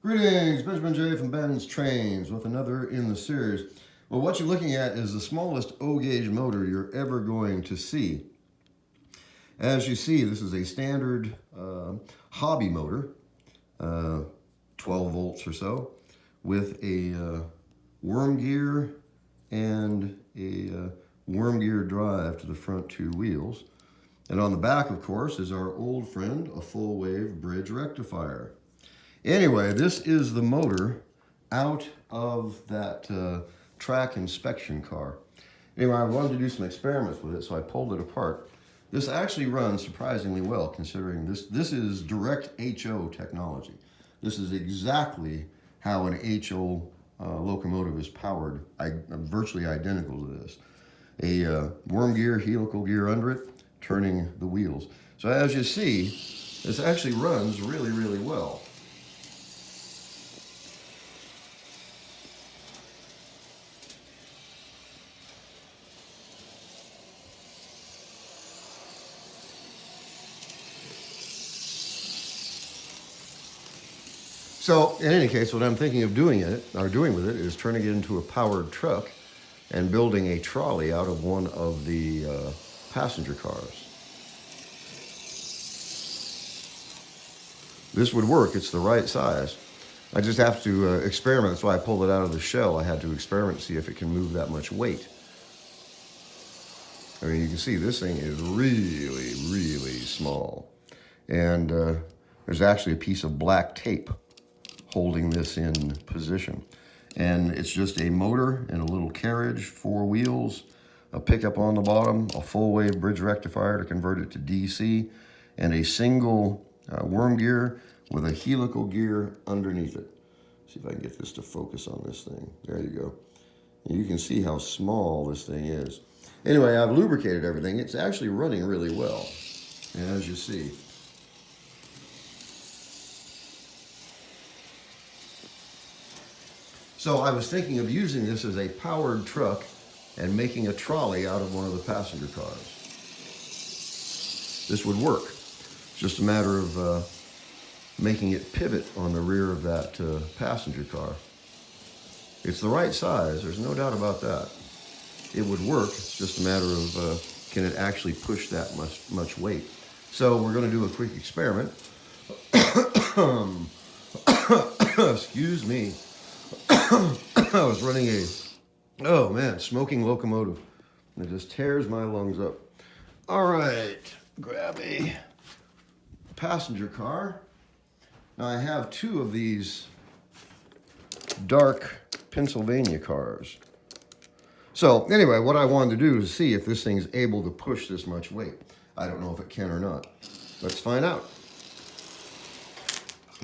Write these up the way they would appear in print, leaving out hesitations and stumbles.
Greetings, Benjamin J from BENZTRAINZ with another in the series. Well, what you're looking at is the smallest O-gauge motor you're ever going to see. As you see, this is a standard hobby motor, 12 volts or so, with a worm gear and a worm gear drive to the front two wheels. And on the back, of course, is our old friend, a full wave bridge rectifier. Anyway, this is the motor out of that track inspection car. Anyway, I wanted to do some experiments with it, so I pulled it apart. This actually runs surprisingly well, considering this is direct HO technology. This is exactly how an HO locomotive is powered, virtually identical to this. A worm gear, helical gear under it, turning the wheels. So as you see, this actually runs really, really well. So, in any case, what I'm thinking of doing with it is turning it into a powered truck and building a trolley out of one of the passenger cars. This would work. It's the right size. I just have to experiment. That's why I pulled it out of the shell. I had to experiment to see if it can move that much weight. I mean, you can see this thing is really, really small. And there's actually a piece of black tape holding this in position. And it's just a motor and a little carriage, 4 wheels, a pickup on the bottom, a full wave bridge rectifier to convert it to DC, and a single worm gear with a helical gear underneath it. See if I can get this to focus on this thing. There you go. And you can see how small this thing is. Anyway, I've lubricated everything. It's actually running really well, as you see. So I was thinking of using this as a powered truck and making a trolley out of one of the passenger cars. This would work. It's just a matter of making it pivot on the rear of that passenger car. It's the right size, there's no doubt about that. It would work, it's just a matter of can it actually push that much weight. So we're going to do a quick experiment. Excuse me. I was running smoking locomotive. It just tears my lungs up. All right, grab a passenger car. Now I have 2 of these dark Pennsylvania cars. So anyway, what I wanted to do is see if this thing's able to push this much weight. I don't know if it can or not. Let's find out.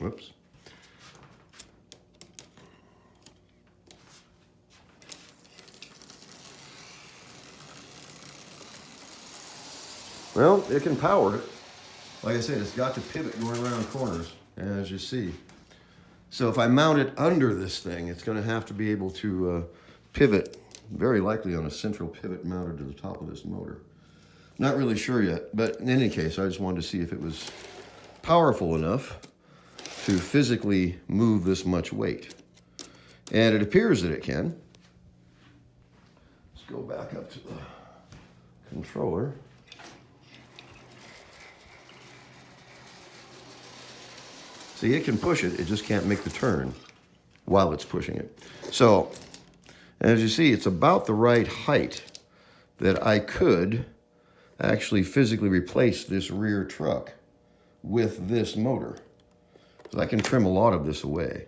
Whoops. Well, it can power it. Like I said, it's got to pivot going around corners, as you see. So if I mount it under this thing, it's going to have to be able to pivot, very likely on a central pivot mounted to the top of this motor. Not really sure yet, but in any case, I just wanted to see if it was powerful enough to physically move this much weight. And it appears that it can. Let's go back up to the controller. See, it can push it, it just can't make the turn while it's pushing it. So, as you see, it's about the right height that I could actually physically replace this rear truck with this motor. So I can trim a lot of this away.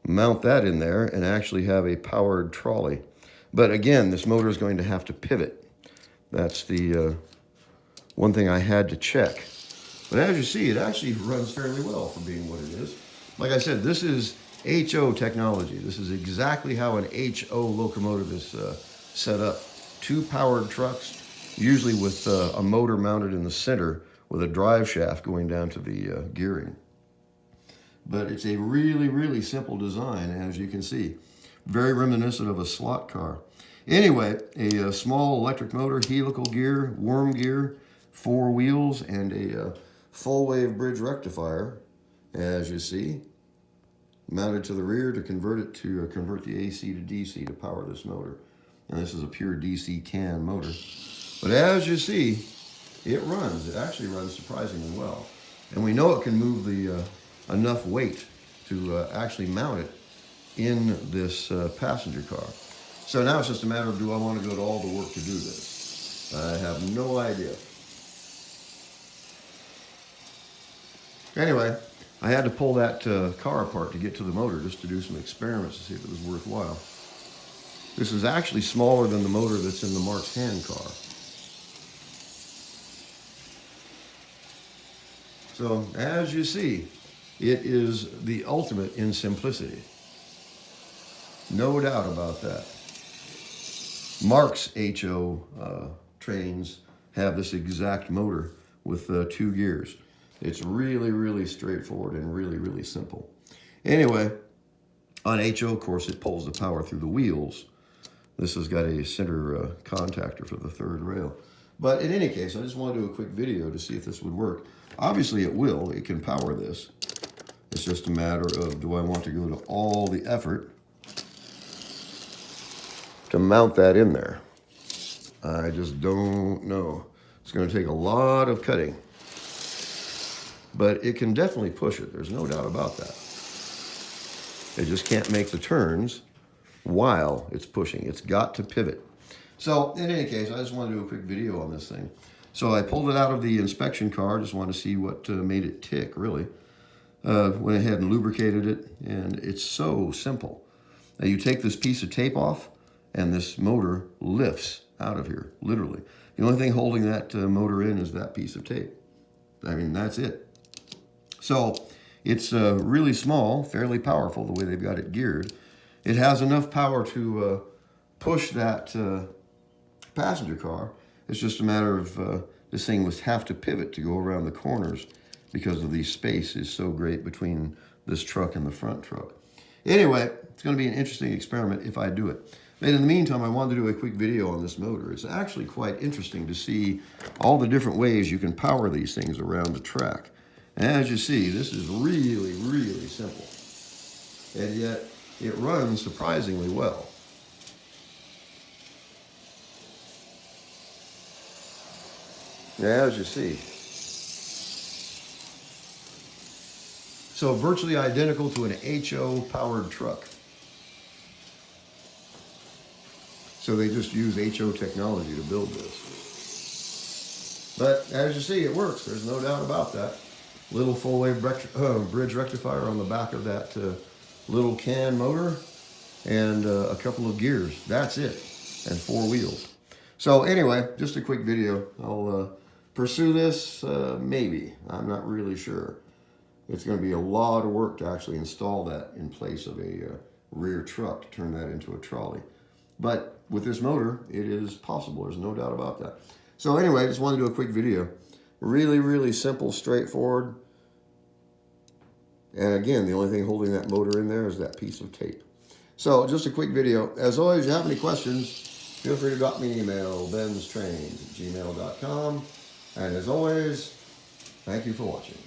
Mount that in there and actually have a powered trolley. But again, this motor is going to have to pivot. That's the one thing I had to check. But as you see, it actually runs fairly well for being what it is. Like I said, this is HO technology. This is exactly how an HO locomotive is set up. 2 powered trucks, usually with a motor mounted in the center with a drive shaft going down to the gearing. But it's a really, really simple design, as you can see. Very reminiscent of a slot car. Anyway, a small electric motor, helical gear, worm gear, 4 wheels, and a full wave bridge rectifier as you see, mounted to the rear to convert the AC to DC to power this motor. And this is a pure DC can motor. But as you see, it runs. It actually runs surprisingly well. And we know it can move the enough weight to actually mount it in this passenger car. So now it's just a matter of, do I want to go to all the work to do this? I have no idea. Anyway, I had to pull that car apart to get to the motor just to do some experiments to see if it was worthwhile. This is actually smaller than the motor that's in the Mark's hand car. So as you see, it is the ultimate in simplicity. No doubt about that. Mark's HO trains have this exact motor with 2 gears. It's really, really straightforward and really, really simple. Anyway, on HO, of course, it pulls the power through the wheels. This has got a center contactor for the 3rd rail. But in any case, I just want to do a quick video to see if this would work. Obviously it will. It can power this. It's just a matter of, do I want to go to all the effort to mount that in there? I just don't know. It's going to take a lot of cutting. But it can definitely push it. There's no doubt about that. It just can't make the turns while it's pushing. It's got to pivot. So in any case, I just want to do a quick video on this thing. So I pulled it out of the inspection car. Just want to see what made it tick, really. Went ahead and lubricated it, and it's so simple. Now you take this piece of tape off, and this motor lifts out of here, literally. The only thing holding that motor in is that piece of tape. I mean, that's it. So it's really small, fairly powerful the way they've got it geared. It has enough power to push that passenger car. It's just a matter of this thing would have to pivot to go around the corners because of the space is so great between this truck and the front truck. Anyway, it's going to be an interesting experiment if I do it. But in the meantime, I wanted to do a quick video on this motor. It's actually quite interesting to see all the different ways you can power these things around the track. And as you see, this is really, really simple. And yet, it runs surprisingly well. As you see. So virtually identical to an HO powered truck. So they just use HO technology to build this. But as you see, it works. There's no doubt about that. Little full wave bridge rectifier on the back of that little can motor, and a couple of gears. That's it, and 4 wheels. So anyway, just a quick video. I'll pursue this, maybe. I'm not really sure. It's going to be a lot of work to actually install that in place of a rear truck to turn that into a trolley. But with this motor, it is possible. There's no doubt about that. So anyway, I just wanted to do a quick video. Really, really simple, straightforward. And again, the only thing holding that motor in there is that piece of tape. So just a quick video. As always, if you have any questions, feel free to drop me an email, BENZTRAINZ@gmail.com. And as always, thank you for watching.